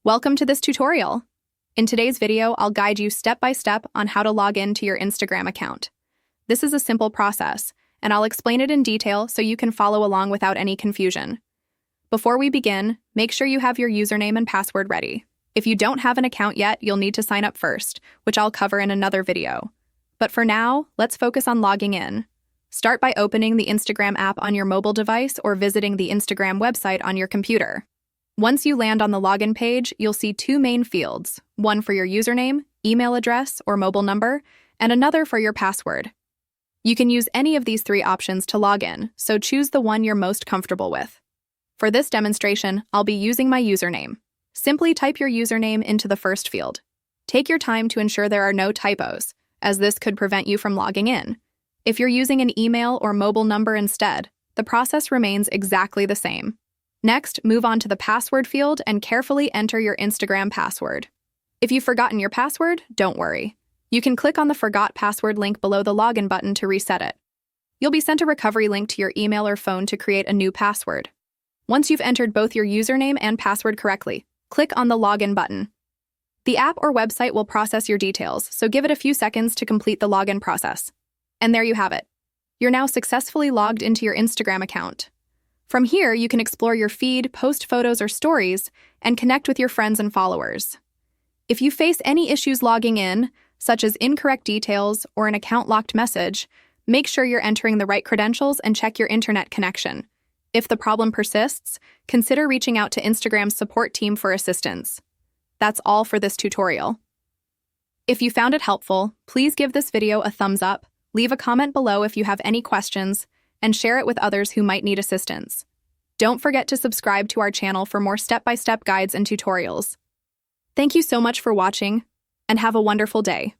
Welcome to this tutorial. In today's video, I'll guide you step by step on how to log in to your Instagram account. This is a simple process, and I'll explain it in detail so you can follow along without any confusion. Before we begin, make sure you have your username and password ready. If you don't have an account yet, you'll need to sign up first, which I'll cover in another video. But for now, let's focus on logging in. Start by opening the Instagram app on your mobile device or visiting the Instagram website on your computer. Once you land on the login page, you'll see two main fields, one for your username, email address, or mobile number, and another for your password. You can use any of these three options to log in, so choose the one you're most comfortable with. For this demonstration, I'll be using my username. Simply type your username into the first field. Take your time to ensure there are no typos, as this could prevent you from logging in. If you're using an email or mobile number instead, the process remains exactly the same. Next, move on to the password field and carefully enter your Instagram password. If you've forgotten your password, don't worry. You can click on the Forgot Password link below the login button to reset it. You'll be sent a recovery link to your email or phone to create a new password. Once you've entered both your username and password correctly, click on the Login button. The app or website will process your details, so give it a few seconds to complete the login process. And there you have it. You're now successfully logged into your Instagram account. From here, you can explore your feed, post photos or stories, and connect with your friends and followers. If you face any issues logging in, such as incorrect details or an account-locked message, make sure you're entering the right credentials and check your internet connection. If the problem persists, consider reaching out to Instagram's support team for assistance. That's all for this tutorial. If you found it helpful, please give this video a thumbs up, leave a comment below if you have any questions, and share it with others who might need assistance. Don't forget to subscribe to our channel for more step-by-step guides and tutorials. Thank you so much for watching, and have a wonderful day.